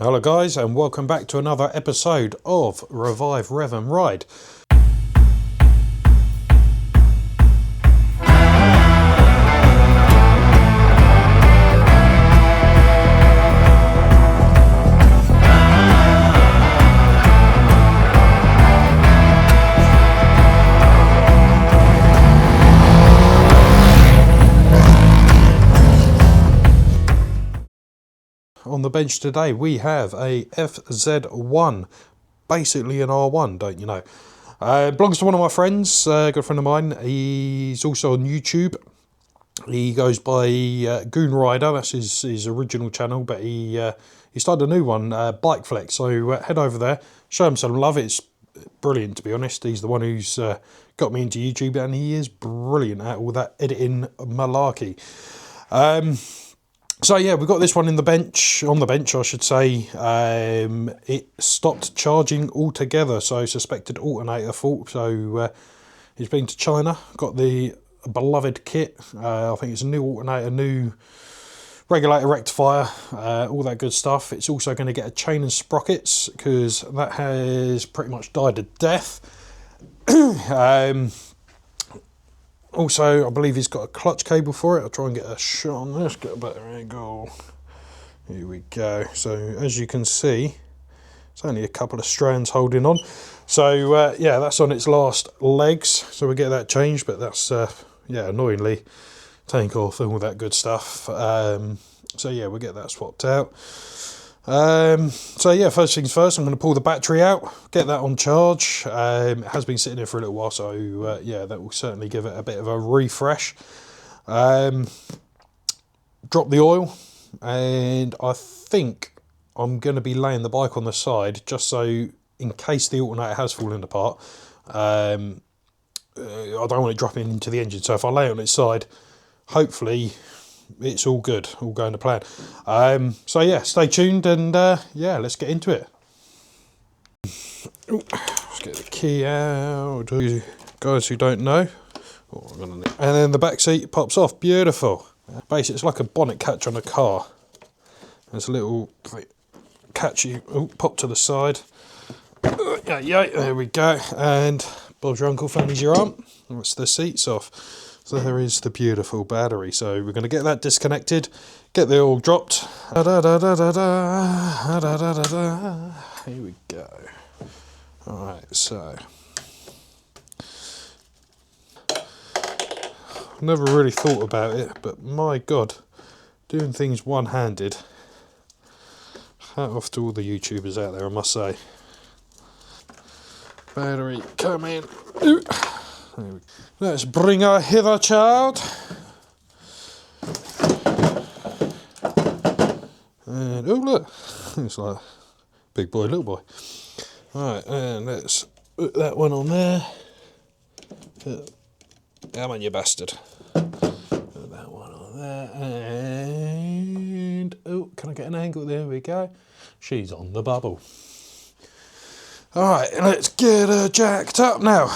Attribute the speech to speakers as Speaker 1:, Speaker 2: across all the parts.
Speaker 1: Hello guys, and welcome back to another episode of Revive, Rev and Ride. On the bench today we have a FZ1, basically an R1, don't you know. Belongs to one of my friends, a good friend of mine. He's also on YouTube. He goes by Goon Rider, that's his original channel, but he started a new one, BikeLife. So head over there, show him some love. It's brilliant, to be honest. He's the one who's got me into YouTube, and he is brilliant at all that editing malarkey. So yeah, we've got this one on the bench, I should say. It stopped charging altogether, so suspected alternator fault. So it's been to China, got the beloved kit. I think it's a new alternator, new regulator rectifier, all that good stuff. It's also going to get a chain and sprockets because that has pretty much died a death. Also, I believe he's got a clutch cable for it. I'll try and get a shot on this, get a better angle. Here we go. So, as you can see, it's only a couple of strands holding on. So, yeah, that's on its last legs. So, we get that changed, but that's, yeah, annoyingly, tank off and all that good stuff. So, yeah, we'll get that swapped out. So yeah, first things first, I'm going to pull the battery out, get that on charge. It has been sitting there for a little while, so yeah, that will certainly give it a bit of a refresh. Drop the oil, and I think I'm going to be laying the bike on the side just so in case the alternator has fallen apart, I don't want it dropping into the engine. So if I lay it on its side, hopefully it's all good, all going to plan. So yeah, stay tuned, and yeah, let's get into it. Let's get the key out. Guys who don't know, and then the back seat pops off. Beautiful. Basically, it's like a bonnet catch on a car. There's a little catch you pop to the side. Yeah, there we go. And Bob's your uncle, Fanny's your aunt. That's the seats off. So there is the beautiful battery. So we're going to get that disconnected, get the oil dropped. Here we go. Alright, so never really thought about it, but my God, doing things one-handed. Hat off to all the YouTubers out there, I must say. Battery, come in. Let's bring her hither, child. And oh look, it's like big boy, little boy. Alright, and let's put that one on there. Come on, you bastard. Put that one on there, and oh, can I get an angle? There we go. She's on the bubble. Alright, let's get her jacked up now.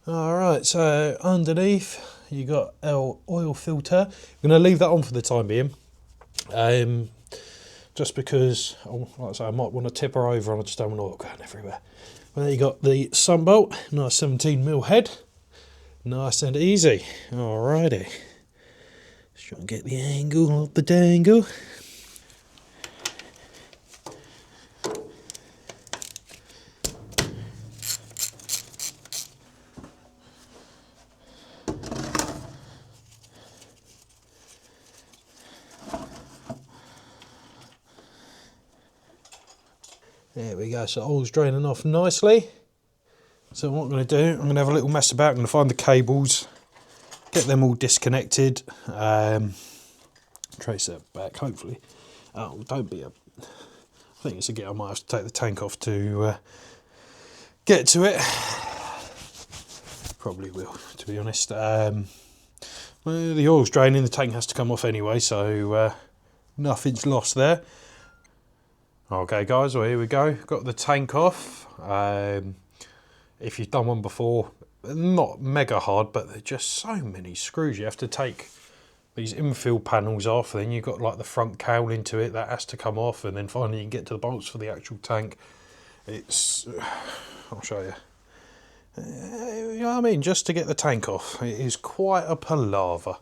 Speaker 1: Alright, so underneath you got our oil filter. I'm going to leave that on for the time being, just because, like I say, I might want to tip her over and I just don't want oil going everywhere. Well, you got the sunbolt, nice 17mm head, nice and easy. Alrighty, let's try and get the angle of the dangle. There we go, so oil's draining off nicely. So what I'm going to do, I'm going to have a little mess about. I'm going to find the cables, get them all disconnected, trace that back, hopefully. Oh, don't be a... I think it's again, I might have to take the tank off to get to it. Probably will, to be honest. Well, the oil's draining, the tank has to come off anyway, so nothing's lost there. Okay guys, well here we go, got the tank off. If you've done one before, not mega hard, but there's just so many screws you have to take these infill panels off, then you've got like the front cowling to it that has to come off, and then finally you can get to the bolts for the actual tank. It's, I'll show you. You know what I mean? Just to get the tank off, it is quite a palaver.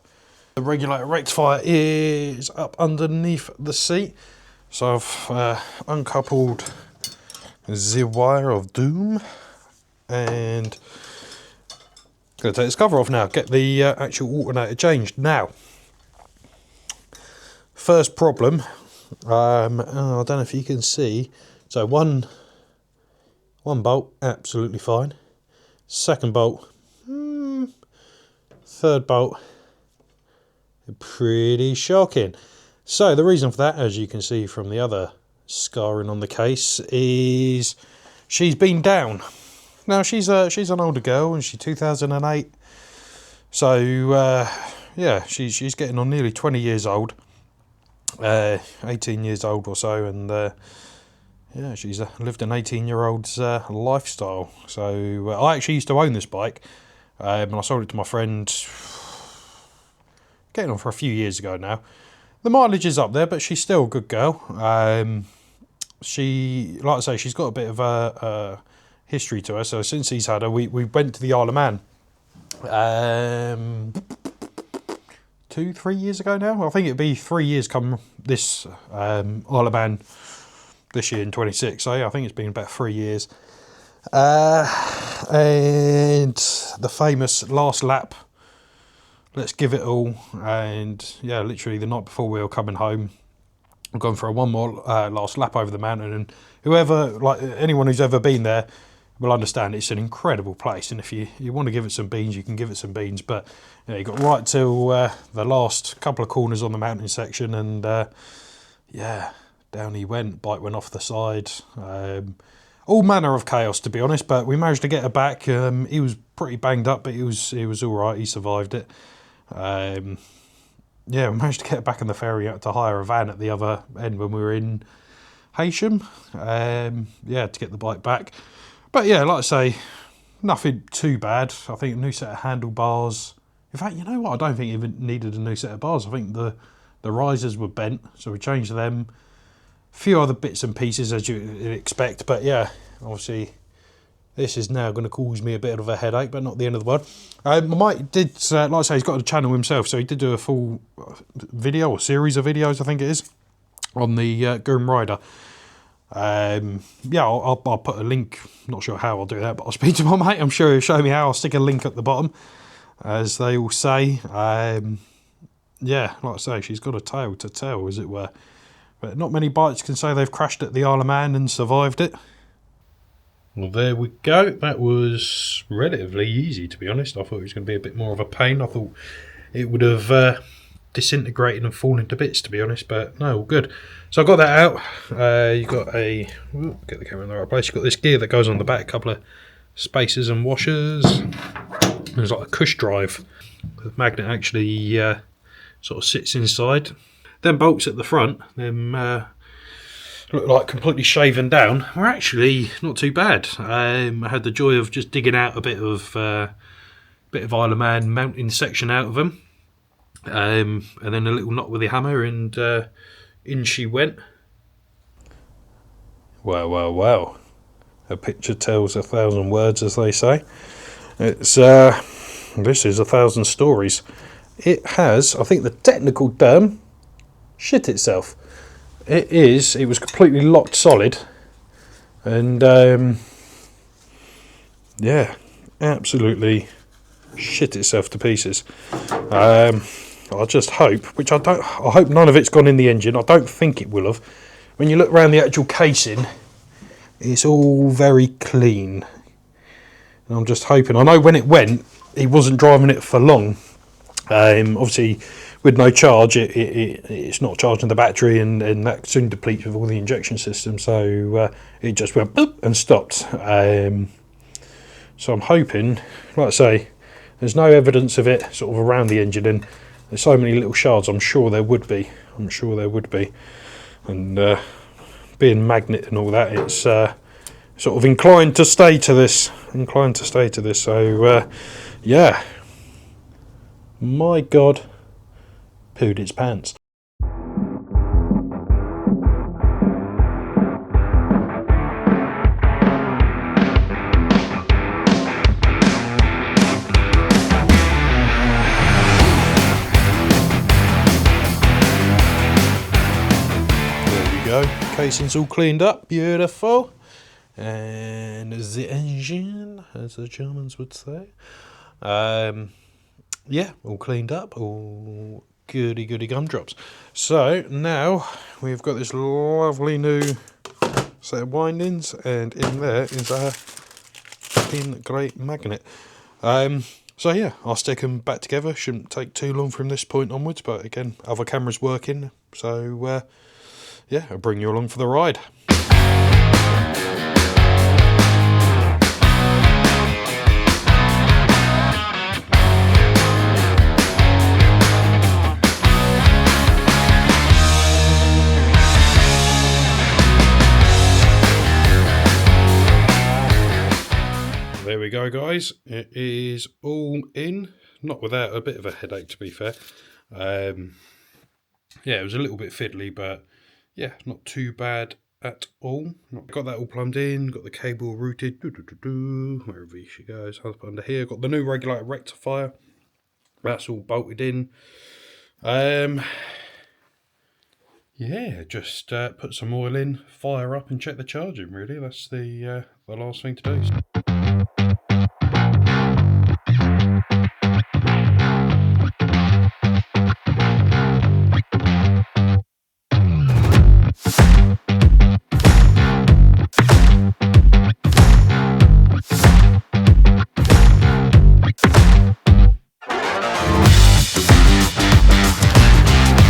Speaker 1: The regulator rectifier is up underneath the seat, so I've uncoupled the wire of doom and going to take this cover off now, get the actual alternator changed. Now, first problem, I don't know if you can see, so one bolt, absolutely fine. Second bolt, third bolt, pretty shocking. So the reason for that, as you can see from the other scarring on the case, is she's been down. Now she's an older girl, and she's 2008. So yeah, she's getting on nearly 20 years old, 18 years old or so, and yeah, she's lived an 18-year-old's lifestyle. So I actually used to own this bike, and I sold it to my friend, getting on for a few years ago now. The mileage is up there, but she's still a good girl. She, like I say, she's got a bit of a history to her. So since he's had her, we went to the Isle of Man 2-3 years ago now. I think it'd be 3 years come this Isle of Man this year in 26. So yeah, I think it's been about 3 years. And the famous last lap, let's give it all. And yeah, literally the night before we were coming home, I've gone for one more last lap over the mountain, and whoever, like anyone who's ever been there, will understand it's an incredible place. And if you want to give it some beans, you can give it some beans. But you know, you got right till the last couple of corners on the mountain section, and yeah, down he went. Bike went off the side. All manner of chaos, to be honest. But we managed to get her back. He was pretty banged up, but he was all right. He survived it. Yeah, we managed to get back on the ferry to hire a van at the other end when we were in Haysham. Yeah, to get the bike back. But yeah, like I say, nothing too bad. I think a new set of handlebars. In fact, you know what? I don't think it even needed a new set of bars. I think the risers were bent, so we changed them. A few other bits and pieces as you'd expect. But yeah, obviously this is now going to cause me a bit of a headache, but not the end of the world. Mike did, like I say, he's got a channel himself, so he did do a full video, or series of videos, I think it is, on the Goom Rider. Yeah, I'll put a link, not sure how I'll do that, but I'll speak to my mate, I'm sure he'll show me how. I'll stick a link at the bottom, as they all say. Yeah, like I say, she's got a tale to tell, as it were. But not many bikes can say they've crashed at the Isle of Man and survived it. Well, there we go. That was relatively easy, to be honest. I thought it was going to be a bit more of a pain. I thought it would have disintegrated and fallen to bits, to be honest, but no, all good. So I got that out. You've got a, get the camera in the right place, you've got this gear that goes on the back, a couple of spacers and washers. There's like a cush drive. The magnet actually sort of sits inside. Them bolts at the front, them look like completely shaven down, were actually not too bad. I had the joy of just digging out a bit of Isle of Man mounting section out of them. And then a little knot with the hammer, and in she went. Wow. A picture tells 1,000 words, as they say. It's this is 1,000 stories. It has, I think the technical term, shit itself. It was completely locked solid, and yeah, absolutely shit itself to pieces. I just hope, which I hope none of it's gone in the engine. I don't think it will have. When you look around the actual casing, it's all very clean. And I'm just hoping. I know when it went, he wasn't driving it for long. Obviously, with no charge, it's not charging the battery, and that soon depletes with all the injection system. So it just went boop and stopped. So I'm hoping, like I say, there's no evidence of it sort of around the engine, and there's so many little shards. I'm sure there would be. And being magnet and all that, it's sort of inclined to stay to this. So yeah, my God, pooed its pants. Go. Casing's all cleaned up, beautiful, and the engine, as the Germans would say, yeah, all cleaned up, all goody gumdrops. So now we've got this lovely new set of windings, and in there is a fucking great magnet. So yeah, I'll stick them back together. Shouldn't take too long from this point onwards, but again, other cameras working, so yeah, I'll bring you along for the ride. There we go, guys. It is all in, not without a bit of a headache, to be fair. Yeah, it was a little bit fiddly, but yeah, not too bad at all. Got that all plumbed in, got the cable routed, wherever she goes, up under here. Got the new Regulator Rectifier, that's all bolted in. Yeah, just put some oil in, fire up and check the charging, really. That's the last thing to do.